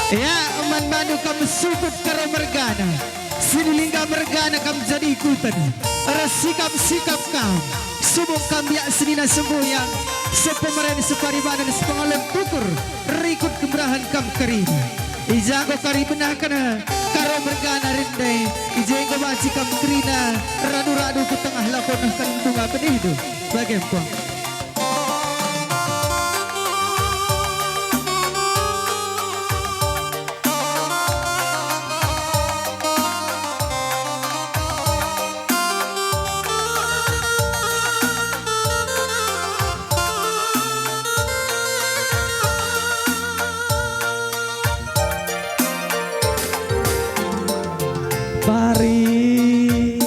Ya, man manu kam sukut karo mergana. Sinilingga mergana kam jadi ikutan. Sikap kam. Subuk kam ya senina semboyang. Sepemeren separibanan sepengalam tukur. Rikut kemerahan kam kerina. Ijago kari benah kana karo mergana rindai. Ijago baci kam kerina. Radu-radu ke tengah lakonah kan bunga benih itu. Bagaimana? Pari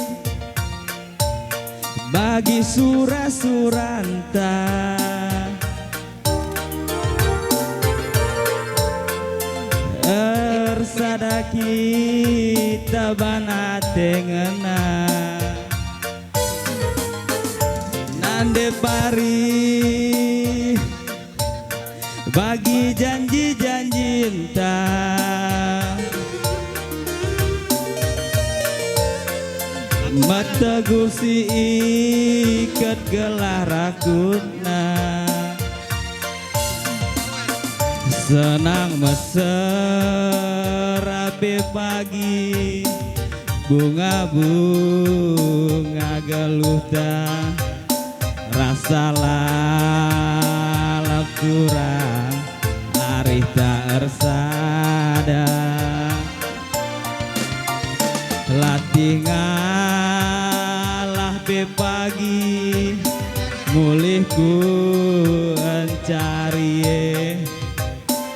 bagi sura-suranta ersada kita bana tengena nande pari bagi janji-janji entah mata gusi ikat gelah rakutna senang meserapi pagi bunga-bunga geluta rasa lalap kurang arih tak ersada latih ngalah be pagi mulih ku encari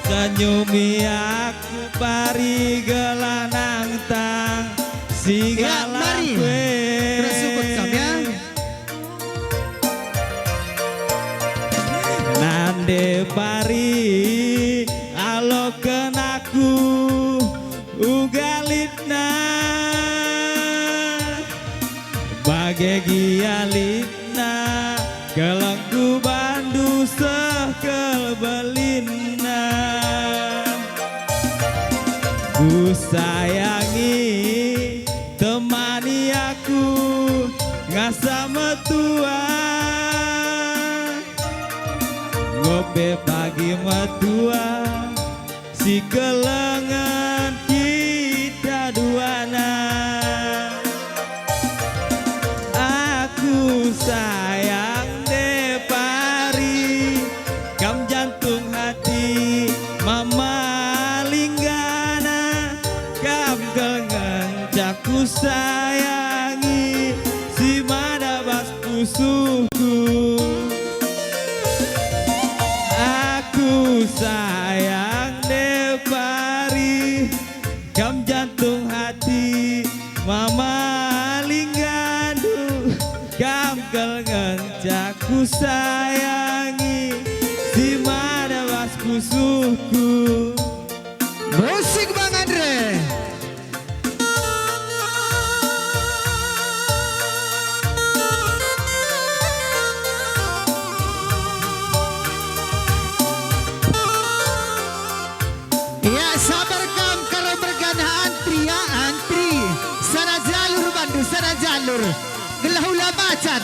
senyumi aku pari gelanang tang singalah kue nande pari alo kenaku ugalitna bagai gialina kelengku bandu sekel belina ku sayangi temani aku ngasa metua ngope pagi metua si kelengan kita duana sayang de pari kam jantung hati mama linggana kam kelengaku sayangi si madabas pusuku aku sayang de pari kam jantung hati mama Gamkel ngencaku sayangi si mana wasku suku. Musik Bang Andre. Ya sabar kam karo bergana antri ya antri. Sana jalur bandu sana jalur. Gelahula macan.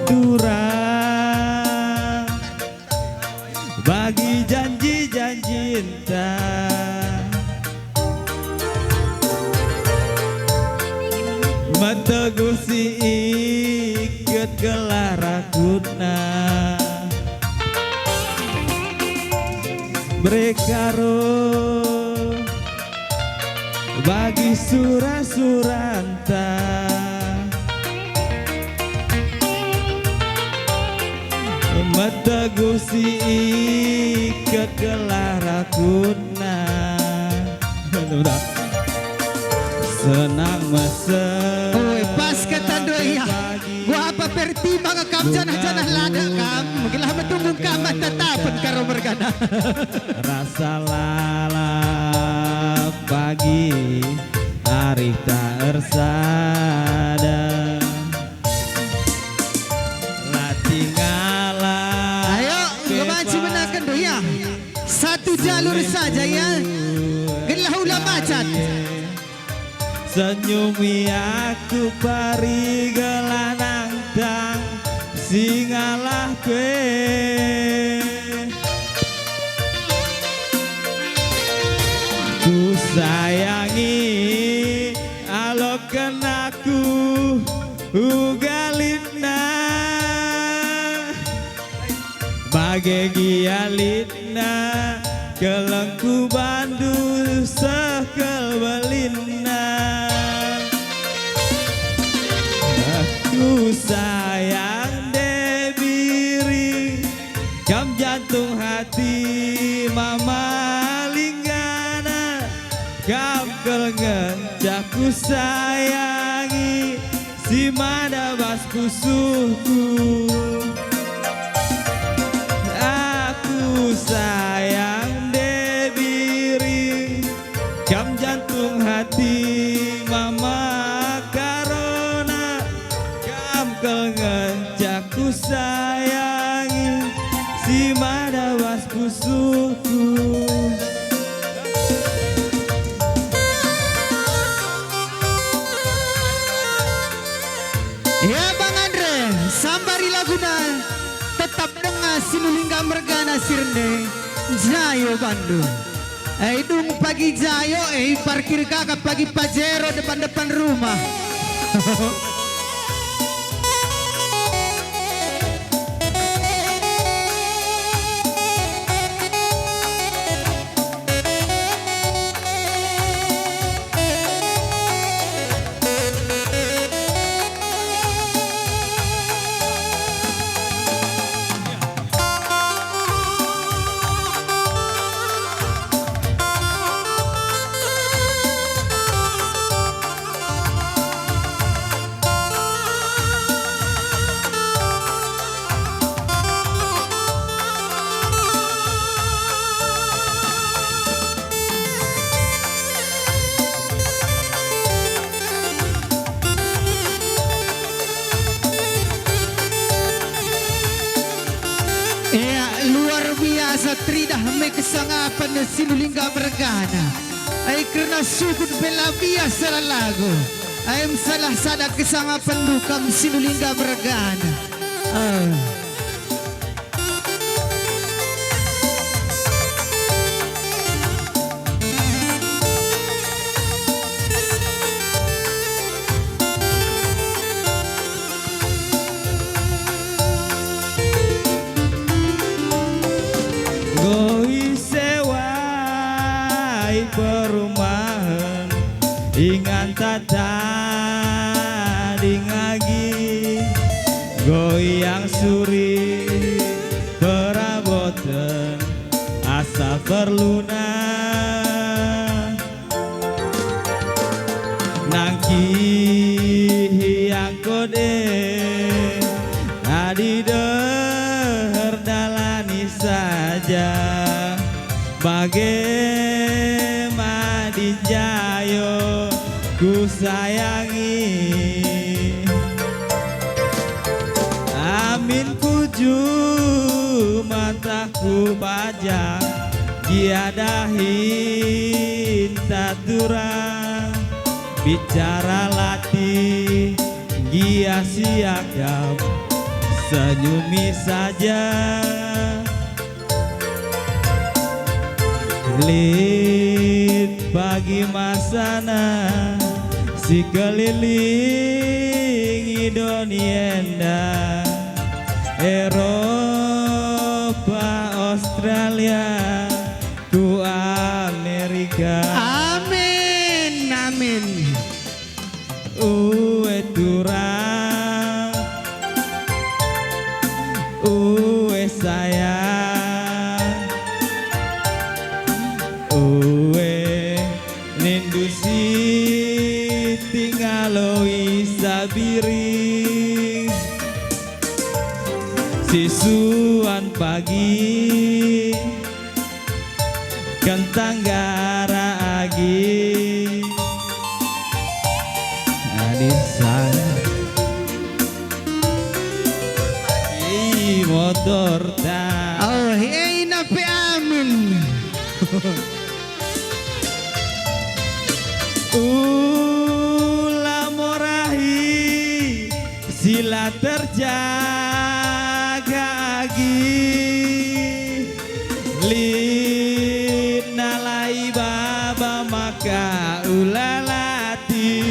Durang bagi janji-janji entah metegusi ikat gelar rakutna brekaro bagi surah-suranta metegusi ikat gelah rakuna senang mesen. Oi, pas kata doya. Gua apa pertimbang kam janah-janah lada kam. Mungkinlah betunggu kam tetapan karo mergana. Rasa lalap pagi hari tak ersada. Latih ngalah. Ayo, kemanci menakan doya. Satu jalur saja ya. Gelah ulah macan. Senyumi aku pari gelanang dang singalah kue ku sayangi alo kenaku ugalina bagai gialina kelengku bandu sekel belina aku sayang debiri kam jantung hati mama linggana kam kelengen jaku sayangi si madabas kusuhku aku sayang debiri kam jantung hati mama karona kam kelengen jaku sayangi si madabas kusuhku. Ya Bang Andre, sambari laguna tetap dengan sinulingga mergana sirne Jayo Bandung. Dung pagi Jayo, parkir kakak pagi Pajero depan-depan rumah. Ya luar biasa tridah me kesangapan sinulingga mergana. Ay karena sukun bela biasa lagu. Ayam salah sada kesangapan dukam sinulingga mergana. Goi sewai perumahan ingan tadi ngagi goyang suri perabotan asa perluna nangki yang kode tadi deher dalani saja bagai Madin Jayo ku sayangi amin kuju mataku pajak giadahin tatura bicara latih gia siagam senyumi saja lit pagi masana si keliling Indonienda Eropa Australia ku Amerika Amin. amin. Uwe turang, uwe sayang, uwe nindusi tingaloi sabiri, sisuan pagi kentang gara agi. Motor ta. Oh, hey napi amin. Ula morahi sila terjaga agi. Lina lai baba maka ulalati.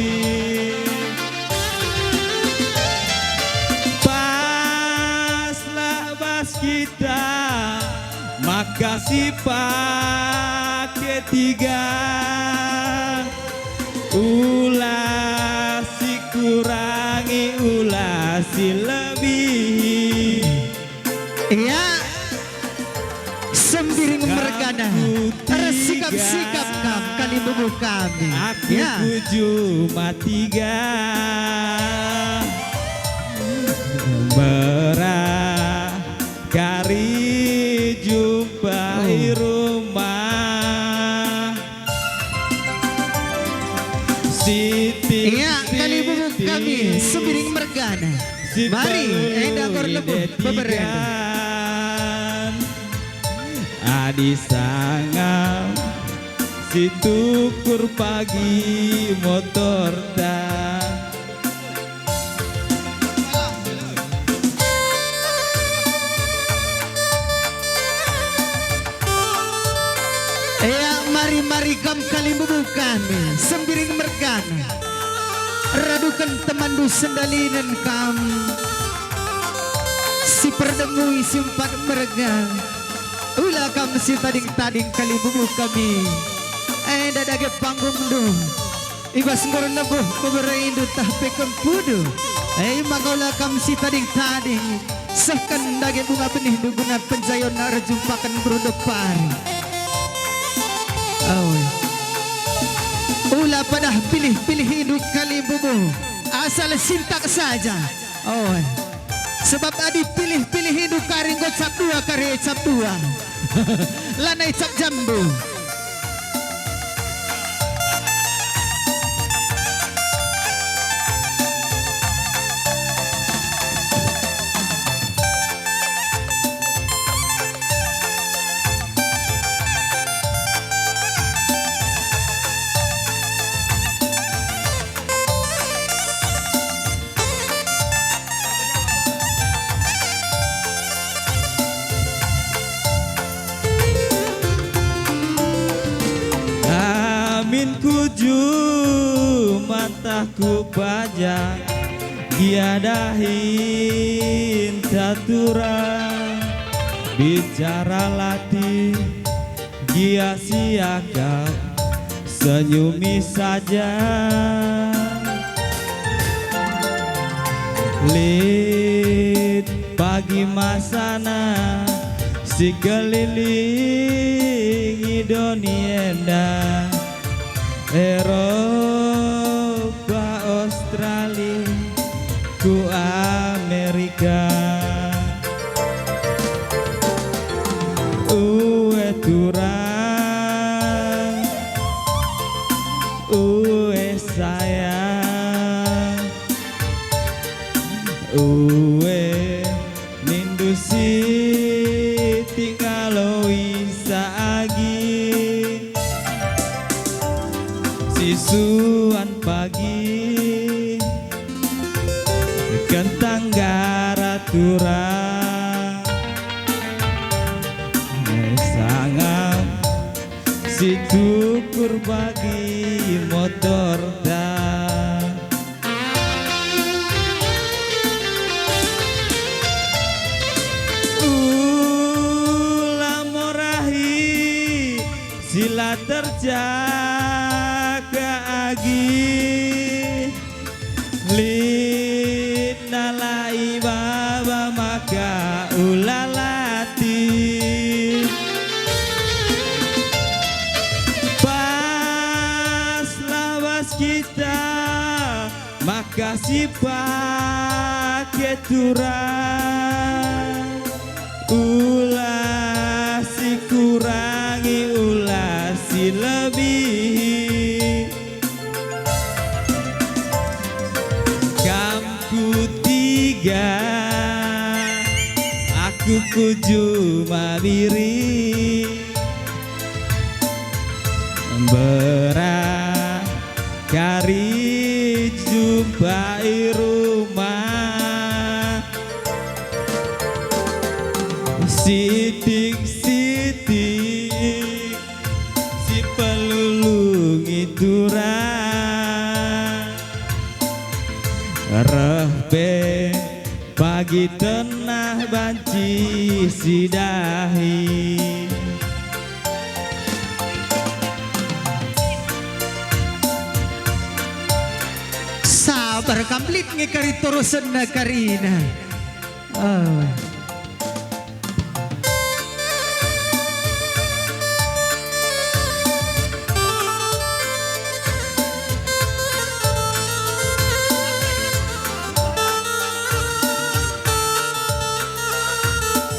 Kita maka si pakai tiga ulah si kurangi ulah si lebih ya sembiring mergana sikap-sikap kam kali bubu kami aku ya cuma tiga kari jumpai rumah Siti iya kali bubuk kami sembiring mergana mari enda korlebu beberapa adi sangam si tukur pagi motor tak. Mari kam kali bubukan sembiring mergana radukan temandu sendalinan kam si perdemui simpat merga ulah kam si tading-tading kali bubuk kami dadage panggung do ibas ngor nabuh kuberindu tahpe kempudu magaula kam si tading-tading sahkan dage bunga benih duguna penjayon narjumpakan berudepari. Oh. Ulah pada pilih-pilih hidup kali bubu asal sintak saja. Oh. Sebab adi pilih-pilih hidup karing cap dua kare cap dua. Lanai cap jambu. Kuju mataku pajak giadahin tatura bicara latih gia siakap senyumi saja lid pagi masana si keliling idonienda Eropa, Australia, ku Amerika. Uwe turang, uwe sayang, uwe nindusi tingaloi saagi. Sisuan pagi kentang garatura sangam si tukur bagi motor dah morahi sila terjaga agi linalai baba maka ulalati pas lawas kita maka si pakai turang ulah si kurangi ulah si lebih kamku tiga aku cuma diri berakari jumpai rumah sitik-sitik si pelulungi turang rehbe pagi tenah banci si dahi sabar komplit ngekari terusan na karina. Oh.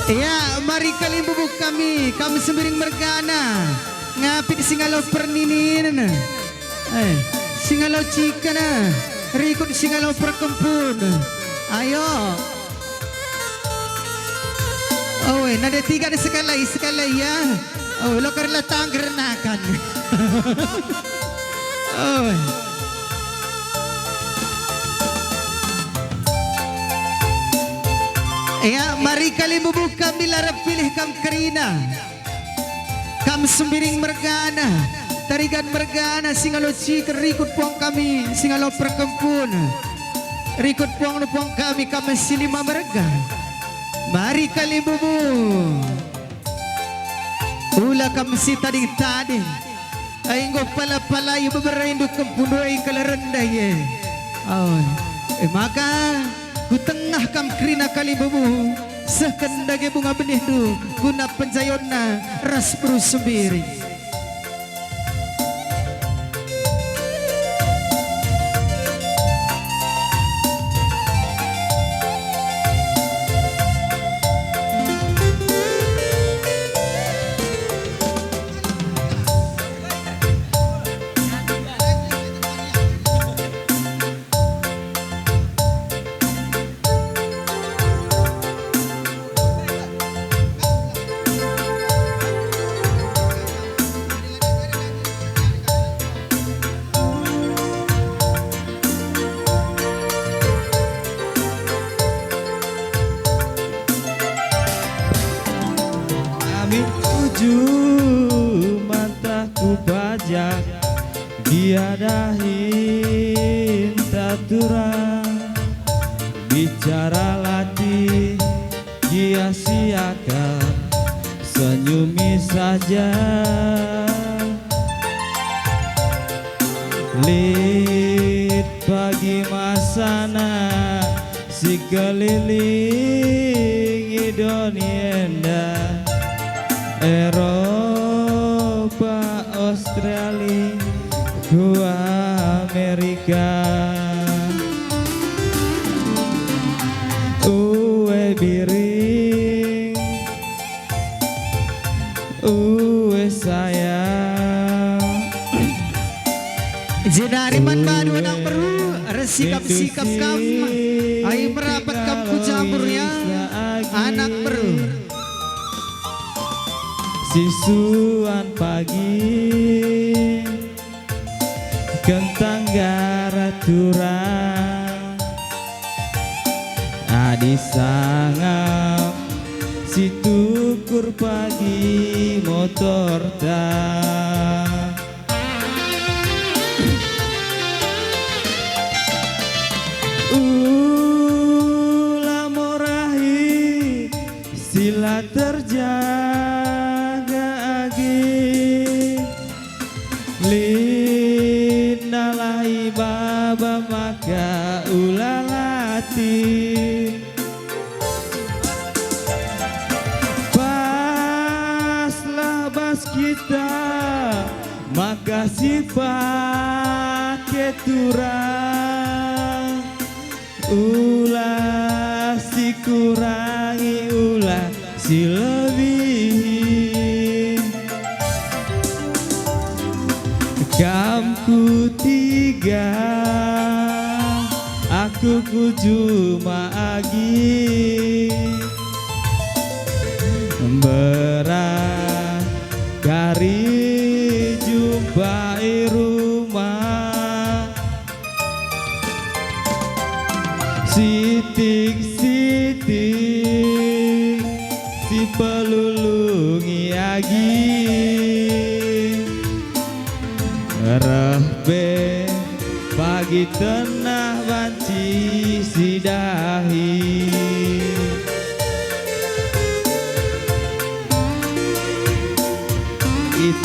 Ya, mari kali bubuk kami sembiring mergana ngapit singalau perninin singalau cikana rikut singalau perkempun ayo oh nada tiga sekali ya oh lo karena tanggernakan oh ya, mari kali bubuk kami larap pilih kam kerina kam sembiring mergana tarigan mergana singalo cikar rikut puang kami singalo perkempun rikut puang kami kami silima merga mari kali bubuk ula kam si tading ainggo pala yu beberaindo kempundoi kalarendah ye oh maka ku tengah kam krina kali bubu sekendage bunga benih du guna penjayona ras beru sembiri tujuh mataku pajak diadahin taturang bicara latih sia-siakan senyumi saja lit pagi masana si keliling idonienda Eropa, Australia, gua Amerika, uwe biring, uwe sayang. Jenari man badu anak beru, resikap-sikap kam, ayo merapat kam kujamurnya, anak beru. Sisuan pagi kentang garaturang adi sangap si tukur pagi motor tak ulah morahi sila terjadi nalai baba maka ulalati paslah bas kita maka sifat keturang ulah si kurangi ulah si lebih kamku tiga aku cuma agi berakari jumpai rumah sitik-sitik si pelulungi agi Rahbe pagi tenah banci sidahi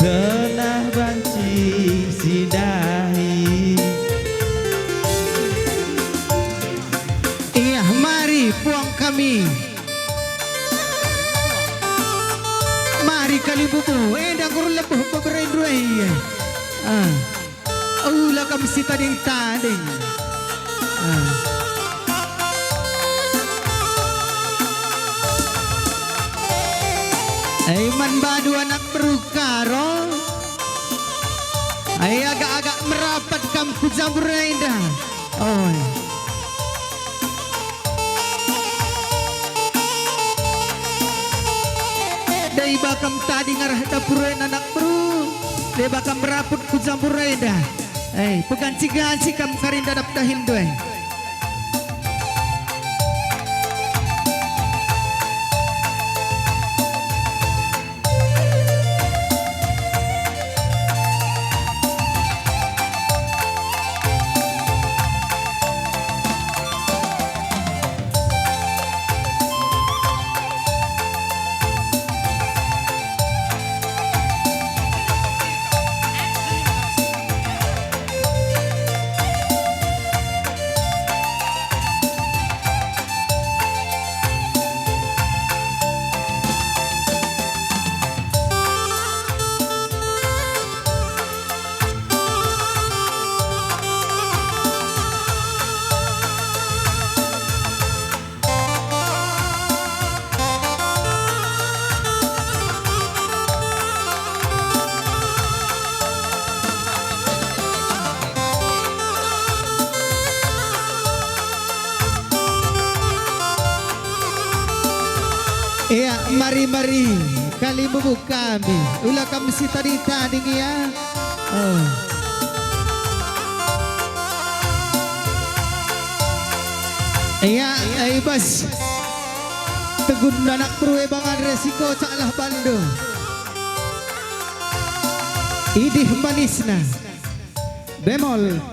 tenah banci sidahi. Iya, mari puang kami. Mari kali bubu, dah kurang lebih beberapa ulah kami si tading. Man badu anak berukaro ay agak-agak merapat kampu jambur indah. Oh. Dai bakam tadi ngarah dapuren anak bro. Dai bakam meraput ku jambur indah. Peganci-ganci kam karinda dap dahin doy. Iya, mari-mari kali bubuk kami. Ulah kami si tadi ya. Oh. Iya, bas. Tegun anak perwe bangan resiko caklah bandu. Idih manisna. Bemol.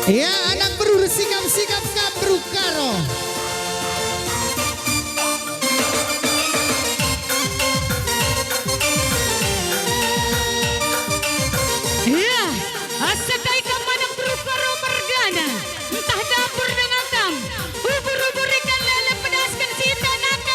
Ya anak beru sikap-sikap kabrukaro. Ya, asadai kam anak berukaro mergana. Entah dapur dengan tam. Ubur-ubur ikan lele pedaskan sita naka.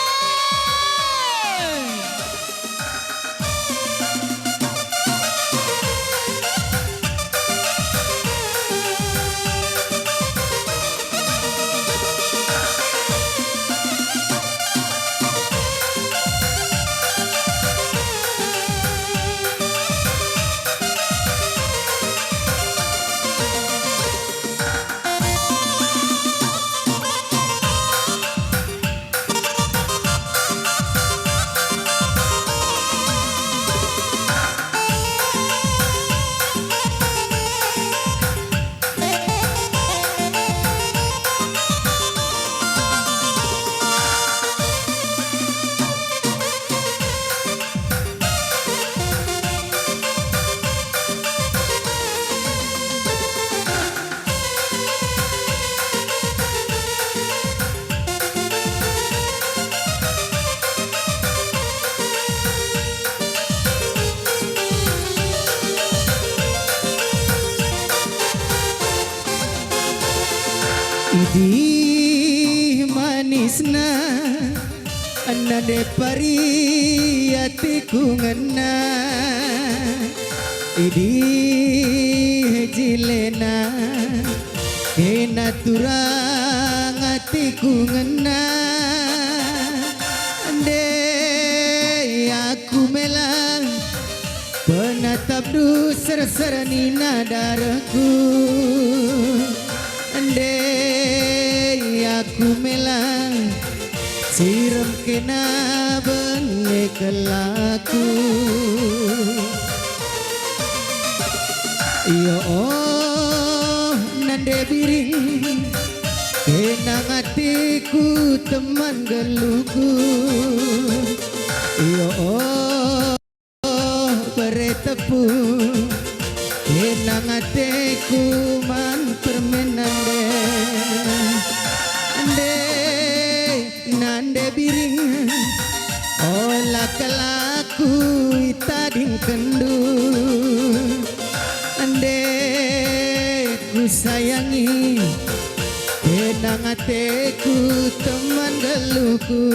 nade pari atiku ngena idi jilena kena turang atiku ngena ande aku melang penatap du ser-serani nadaraku ande aku melang siram kena bene kelaku iyo oh nande biring kena ngatiku teman geluku iyo oh beretepu kena ngatiku man permenande ande nande biring ola kelaku itading kendu ande ku sayangi kenang ateku teman geluku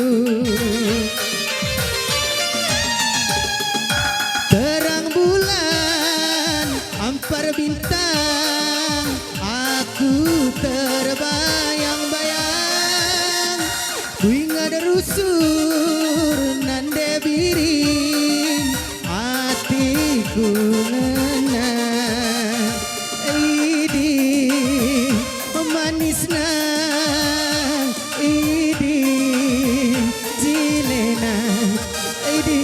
terang bulan ampar bintang aku terbayang-bayang ku ingat rusur nande biring hatiku ngena idi manisna idi jilena idi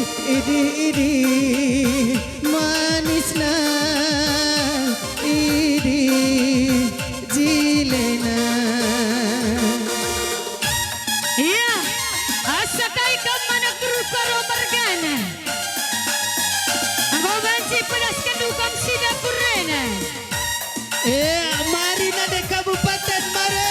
manisna idi jilena. Iya, asakai kemana karo mergana. Ang banci pedas kendukang sida purena. Mari nade kabupaten mari.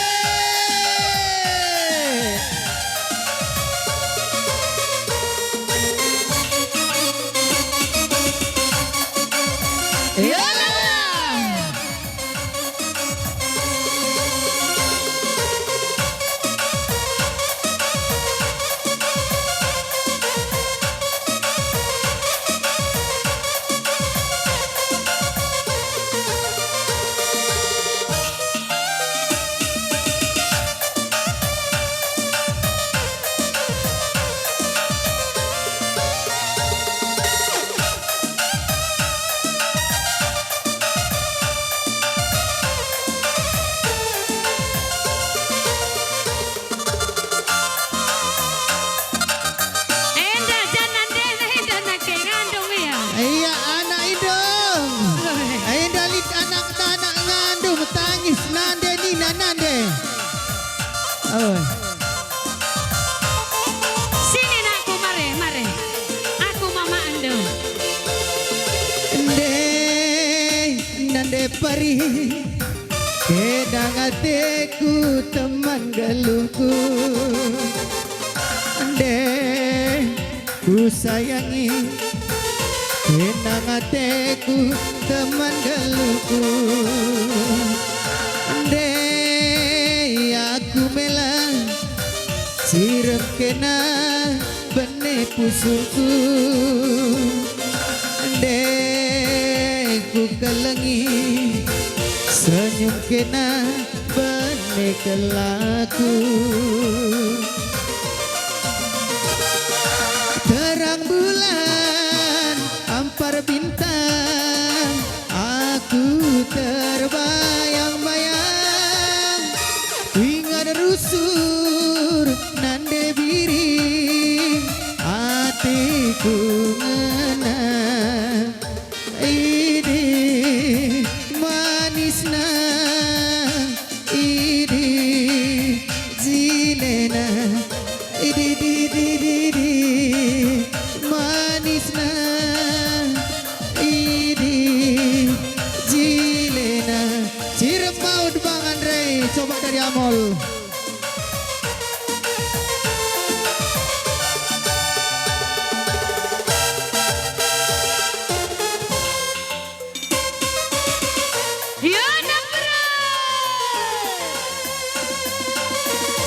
Iya anak idong, ayo dalit anak-anak ngandung tangis nande nina nande. Oh. Sini nakku mare, aku mama ando. Nande pari, kedang hatiku teman geluku. Ku sayangi. Kenang hatiku teman geluku ande aku melang siram kena bene pusuku ande ku kelengi senyum kena bene kelaku terang bulan ampar bintang aku terbayang-bayang ingat rusur nande biring hatiku ngena ini manisna ini jilena ini manisna Ciremaud Bang Andre, coba dari Amol. Ya Nagra,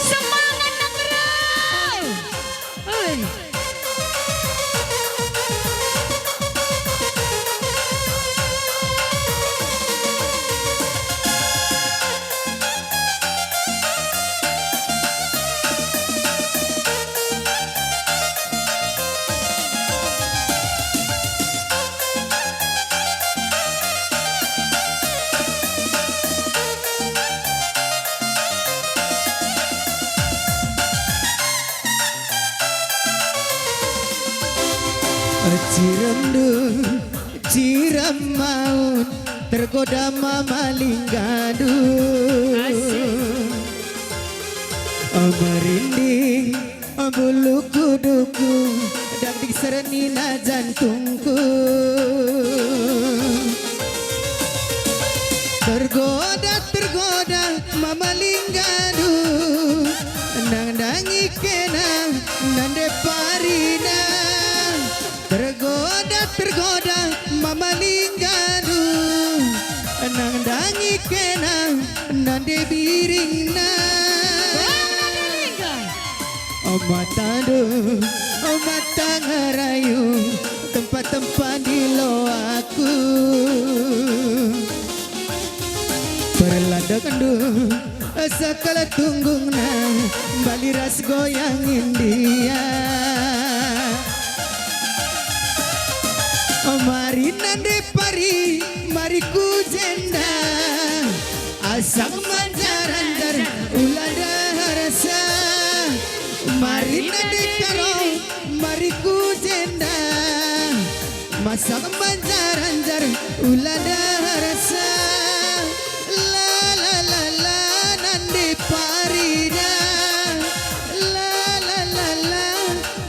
semangat Nagra. Cirendu, ciram maut, tergoda mamalinggadu. Merinding, bulu kuduku, dak diserenina jantungku. Tergoda, tergoda, mamalinggadu, nang dangi kena, nande parina. Tergoda, tergoda, mamalinggadu, nang dangi kena, nande biringna. Matado, mata ngarayu, tempat-tempat di lo aku. Perlandakan du, sekala tunggungna, bali ras goyang India. Mari nande pari, mari ku jenda, asang manjaranjar, ulada rasa. Mari nade karo, mari ku jenda, masak manjar-anjar, ulada rasa. La la la la, nande parida. La la la la,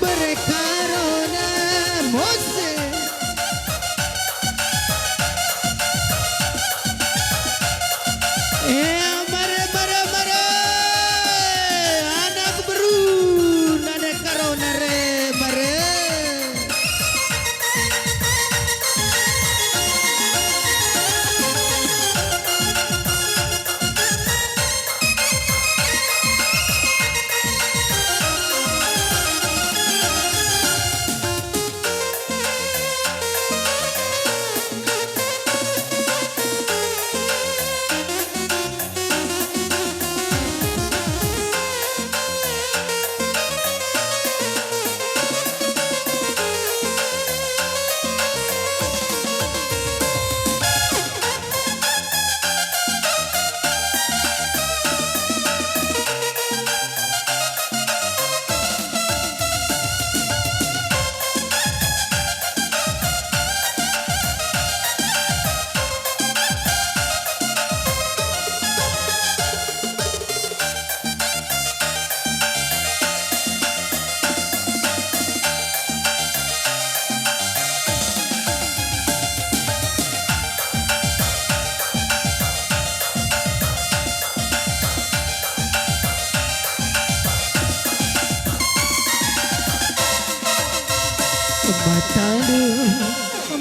berekarona mose. Mare mare mare, anak beru.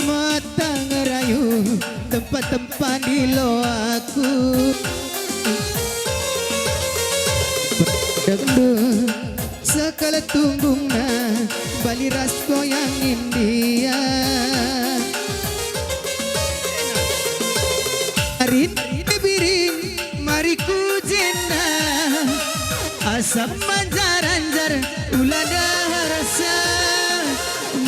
Mata ngerayu, tempat-tempat di lo aku. Dengdu sekala tunggungna, bali ras goyang India. Arin biring, mari ku jenda, asam manjar-anjar, ulada rasa.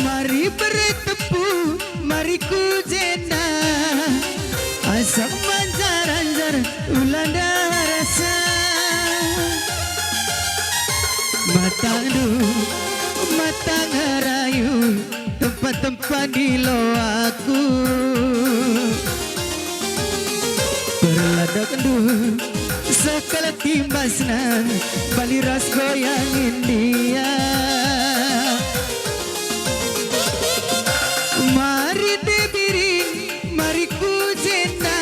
Mari bertepu, mari ku jenda, asam manjar-anjar, ulada rasa. Mata du, mata ngarayu, tempat-tempat di lo aku. Berladak du, sekala timbasna, bali ras goyang India. Mari dibiring, mari ku jenda,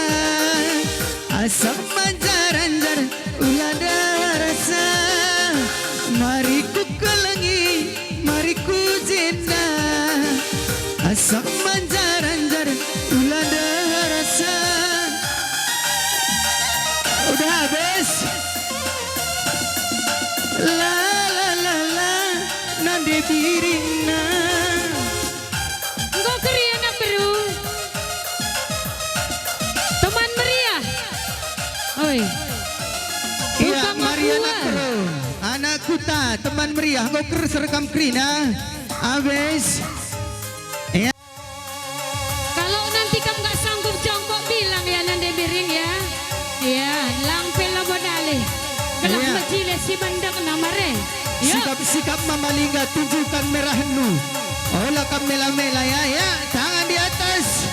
asam manjar-anjar, ulada rasa. Mari ku kelengi, mari ku jenda, asam manjar-anjar, ulada rasa. Udah habis. La la la la, nande biringna. Iya, Mariana Kro, anak kuta, teman meriah, kau kerekam krina, abis. Ya. Kalau nanti kamu nggak sanggup jongkok, bilang ya nande biring ya. Ya, lampe lo modale. Kelah majile si bandang namare. Sikap-sikap mamalingga tunjukkan merah nu. Olah kam mela-mela ya, ya. Tangan di atas.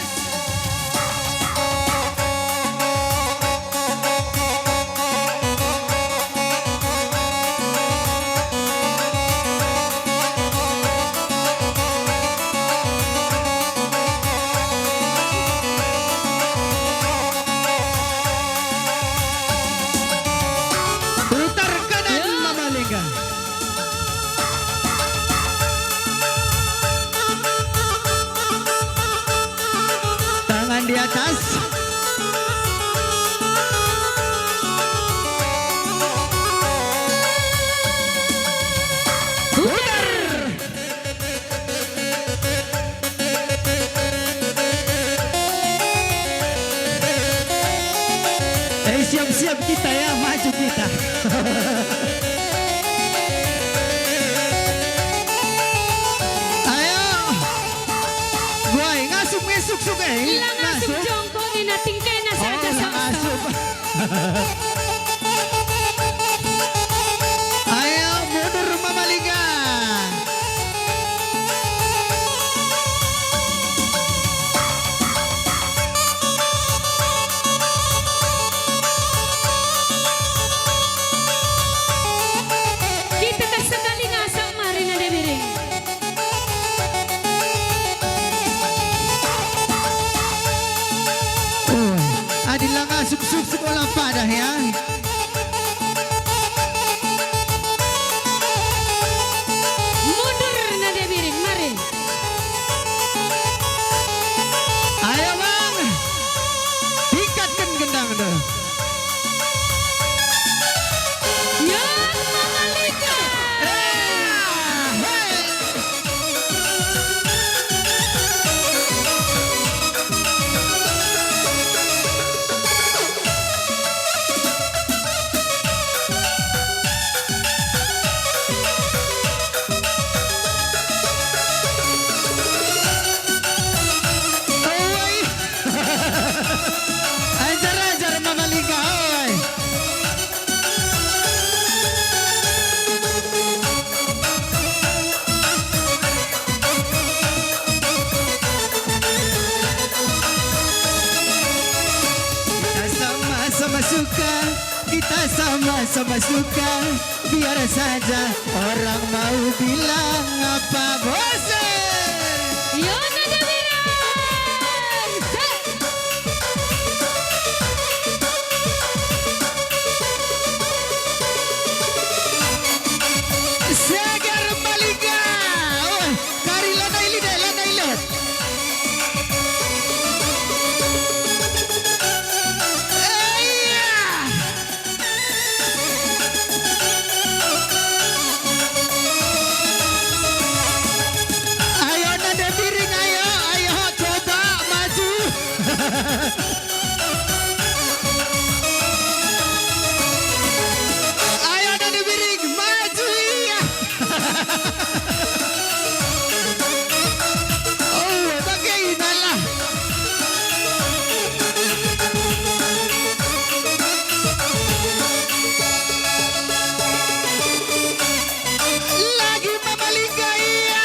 Putar kanan Mama Lingga. Tangan di atas. Putar. Siap-siap kita ya, maju kita. Ayo. Boy, ngasup ngesuk suka. Ilang asum jongko ni nating kena sa ada ngasup. Ayo mundur Mama Lingga. Kita tas sekali ngasam mari na demiring. Adila ngasup-sup sekolah padah ya. Mundur na demiring mari. Ayo bang, tingkatkan gendang dong. Yan Mama Lingga. Ajar-ajar Mama Lingga, oi. Kita sama-sama suka, kita sama-sama suka. Biar saja orang mau bilang apa bosan. Yan na demiring. Segar Maliga. Oh, kari lanai lidah, lanai lot. Iya. Ayo nada piring, ayo coba maju. Ayo nada piring, maju iya. Oh, bagaimana? Lagi Mama Lingga iya.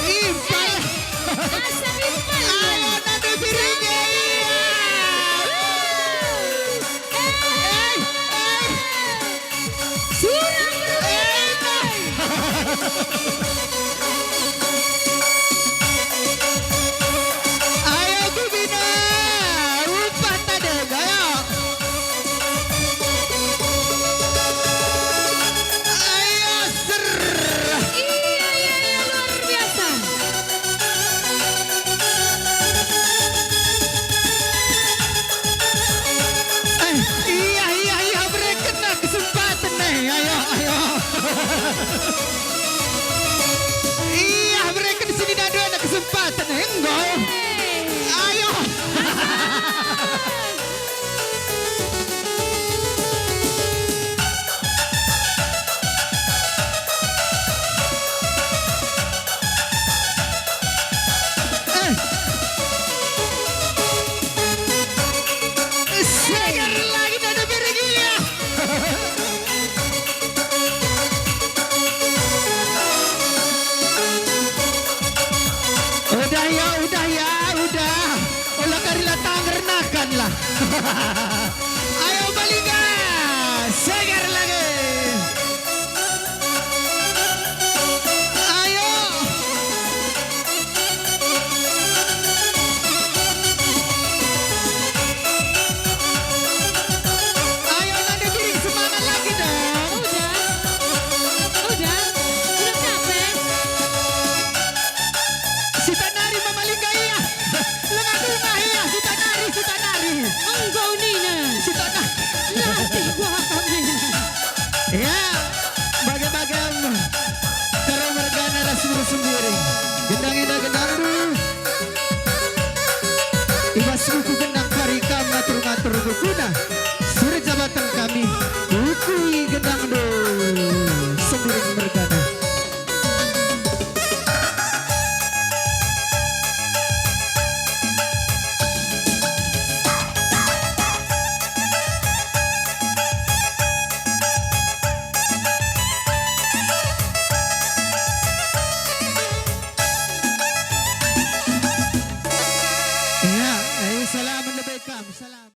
Impal. Asam impal. Ayo nada piring iya. Surang Ayo Gubina, upah tadeg, ayo. Ayo ser. Iya luar biasa. Iya, berikan lah kesempatan nih, ayo. Iya, berikan sini ada kesempatan, enggak. Ayo. Say Segar lagi dada Virginia. Udah ya, udah. Ulah karilah tangernakan lah.